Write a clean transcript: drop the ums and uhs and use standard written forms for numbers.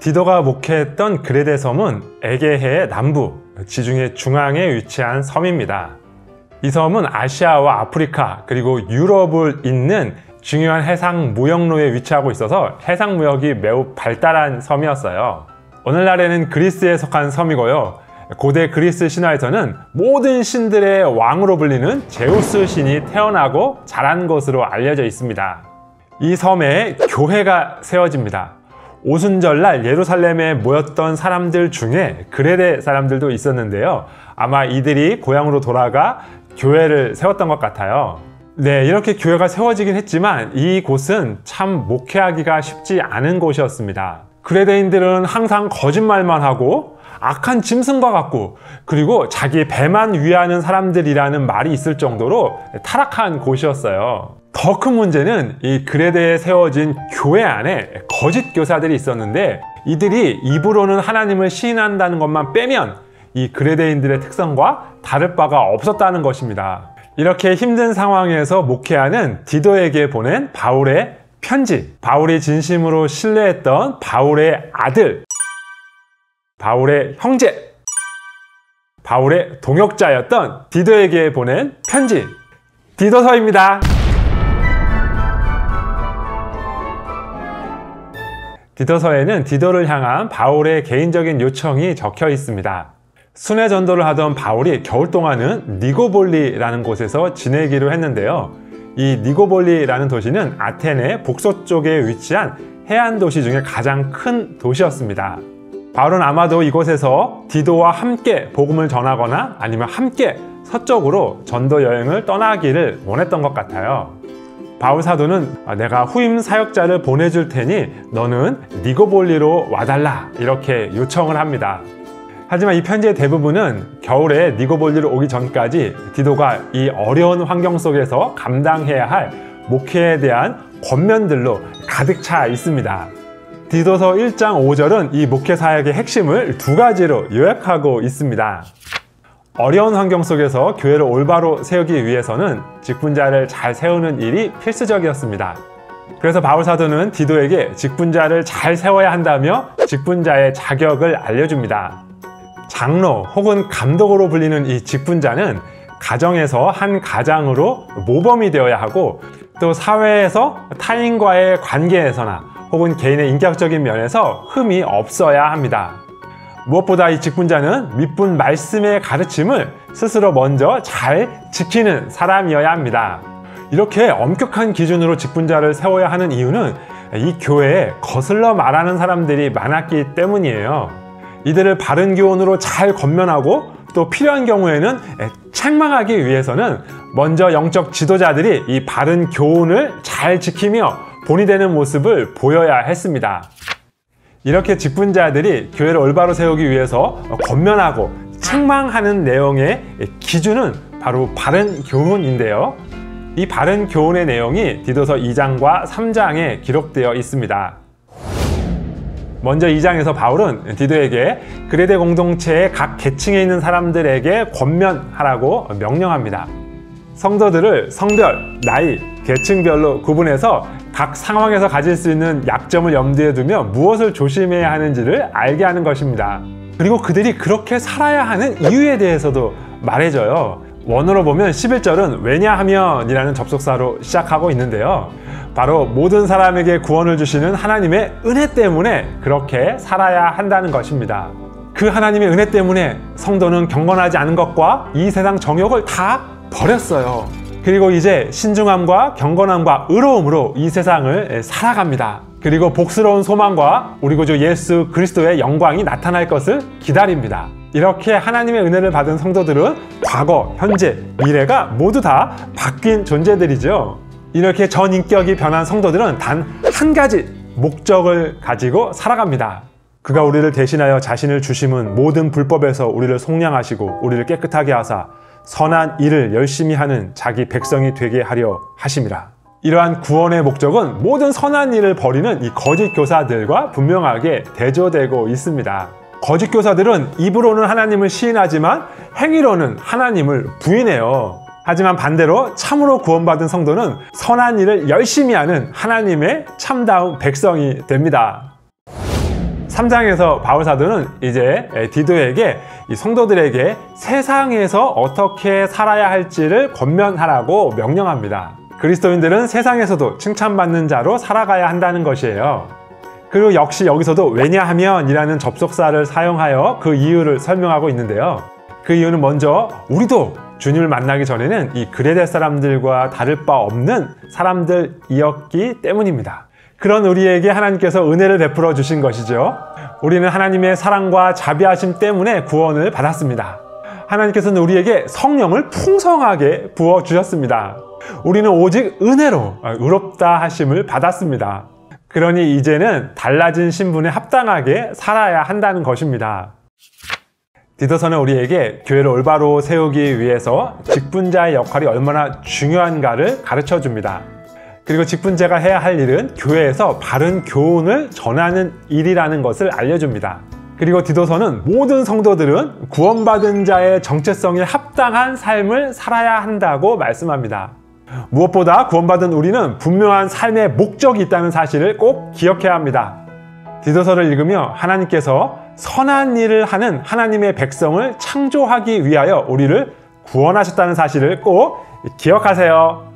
디도가 목회했던 그레데 섬은 에게해의 남부, 지중해 중앙에 위치한 섬입니다. 이 섬은 아시아와 아프리카 그리고 유럽을 잇는 중요한 해상 무역로에 위치하고 있어서 해상 무역이 매우 발달한 섬이었어요. 오늘날에는 그리스에 속한 섬이고요. 고대 그리스 신화에서는 모든 신들의 왕으로 불리는 제우스 신이 태어나고 자란 것으로 알려져 있습니다. 이 섬에 교회가 세워집니다. 오순절날 예루살렘에 모였던 사람들 중에 그레데 사람들도 있었는데요. 아마 이들이 고향으로 돌아가 교회를 세웠던 것 같아요. 네, 이렇게 교회가 세워지긴 했지만 이곳은 참 목회하기가 쉽지 않은 곳이었습니다. 그레데인들은 항상 거짓말만 하고 악한 짐승과 같고 그리고 자기 배만 위하는 사람들이라는 말이 있을 정도로 타락한 곳이었어요. 더 큰 문제는 이 그레데에 세워진 교회 안에 거짓 교사들이 있었는데 이들이 입으로는 하나님을 시인한다는 것만 빼면 이 그레데인들의 특성과 다를 바가 없었다는 것입니다. 이렇게 힘든 상황에서 목회하는 디도에게 보낸 바울의 편지, 바울이 진심으로 신뢰했던 바울의 아들, 바울의 형제, 바울의 동역자였던 디도에게 보낸 편지, 디도서입니다. 디도서에는 디도를 향한 바울의 개인적인 요청이 적혀 있습니다. 순회 전도를 하던 바울이 겨울 동안은 니고볼리라는 곳에서 지내기로 했는데요. 이 니고볼리라는 도시는 아테네 북서쪽에 위치한 해안 도시 중에 가장 큰 도시였습니다. 바울은 아마도 이곳에서 디도와 함께 복음을 전하거나 아니면 함께 서쪽으로 전도 여행을 떠나기를 원했던 것 같아요. 바울 사도는 내가 후임 사역자를 보내줄 테니 너는 니고볼리로 와달라 이렇게 요청을 합니다. 하지만 이 편지의 대부분은 겨울에 니고볼리로 오기 전까지 디도가 이 어려운 환경 속에서 감당해야 할 목회에 대한 권면들로 가득 차 있습니다. 디도서 1장 5절은 이 목회 사역의 핵심을 두 가지로 요약하고 있습니다. 어려운 환경 속에서 교회를 올바로 세우기 위해서는 직분자를 잘 세우는 일이 필수적이었습니다. 그래서 바울 사도는 디도에게 직분자를 잘 세워야 한다며 직분자의 자격을 알려줍니다. 장로 혹은 감독으로 불리는 이 직분자는 가정에서 한 가장으로 모범이 되어야 하고 또 사회에서 타인과의 관계에서나 혹은 개인의 인격적인 면에서 흠이 없어야 합니다. 무엇보다 이 직분자는 밑분 말씀의 가르침을 스스로 먼저 잘 지키는 사람이어야 합니다. 이렇게 엄격한 기준으로 직분자를 세워야 하는 이유는 이 교회에 거슬러 말하는 사람들이 많았기 때문이에요. 이들을 바른 교훈으로 잘 권면하고 또 필요한 경우에는 책망하기 위해서는 먼저 영적 지도자들이 이 바른 교훈을 잘 지키며 본이 되는 모습을 보여야 했습니다. 이렇게 직분자들이 교회를 올바로 세우기 위해서 권면하고 책망하는 내용의 기준은 바로 바른 교훈인데요. 이 바른 교훈의 내용이 디도서 2장과 3장에 기록되어 있습니다. 먼저 2장에서 바울은 디도에게 그레데 공동체의 각 계층에 있는 사람들에게 권면하라고 명령합니다. 성도들을 성별, 나이, 계층별로 구분해서 각 상황에서 가질 수 있는 약점을 염두에 두며 무엇을 조심해야 하는지를 알게 하는 것입니다. 그리고 그들이 그렇게 살아야 하는 이유에 대해서도 말해줘요. 원어로 보면 11절은 왜냐하면 이라는 접속사로 시작하고 있는데요. 바로 모든 사람에게 구원을 주시는 하나님의 은혜 때문에 그렇게 살아야 한다는 것입니다. 그 하나님의 은혜 때문에 성도는 경건하지 않은 것과 이 세상 정욕을 다 버렸어요. 그리고 이제 신중함과 경건함과 의로움으로 이 세상을 살아갑니다. 그리고 복스러운 소망과 우리 구주 예수 그리스도의 영광이 나타날 것을 기다립니다. 이렇게 하나님의 은혜를 받은 성도들은 과거, 현재, 미래가 모두 다 바뀐 존재들이죠. 이렇게 전인격이 변한 성도들은 단 한 가지 목적을 가지고 살아갑니다. 그가 우리를 대신하여 자신을 주심은 모든 불법에서 우리를 속량하시고 우리를 깨끗하게 하사 선한 일을 열심히 하는 자기 백성이 되게 하려 하심이라. 이러한 구원의 목적은 모든 선한 일을 벌이는 이 거짓 교사들과 분명하게 대조되고 있습니다. 거짓 교사들은 입으로는 하나님을 시인하지만 행위로는 하나님을 부인해요. 하지만 반대로 참으로 구원받은 성도는 선한 일을 열심히 하는 하나님의 참다운 백성이 됩니다. 3장에서 바울 사도는 이제 디도에게 이 성도들에게 세상에서 어떻게 살아야 할지를 권면하라고 명령합니다. 그리스도인들은 세상에서도 칭찬받는 자로 살아가야 한다는 것이에요. 그리고 역시 여기서도 왜냐하면 이라는 접속사를 사용하여 그 이유를 설명하고 있는데요. 그 이유는 먼저 우리도 주님을 만나기 전에는 이 그레데 사람들과 다를 바 없는 사람들이었기 때문입니다. 그런 우리에게 하나님께서 은혜를 베풀어 주신 것이죠. 우리는 하나님의 사랑과 자비하심 때문에 구원을 받았습니다. 하나님께서는 우리에게 성령을 풍성하게 부어 주셨습니다. 우리는 오직 은혜로 의롭다 하심을 받았습니다. 그러니 이제는 달라진 신분에 합당하게 살아야 한다는 것입니다. 디도서는 우리에게 교회를 올바로 세우기 위해서 직분자의 역할이 얼마나 중요한가를 가르쳐 줍니다. 그리고 직분자가 해야 할 일은 교회에서 바른 교훈을 전하는 일이라는 것을 알려줍니다. 그리고 디도서는 모든 성도들은 구원받은 자의 정체성에 합당한 삶을 살아야 한다고 말씀합니다. 무엇보다 구원받은 우리는 분명한 삶의 목적이 있다는 사실을 꼭 기억해야 합니다. 디도서를 읽으며 하나님께서 선한 일을 하는 하나님의 백성을 창조하기 위하여 우리를 구원하셨다는 사실을 꼭 기억하세요.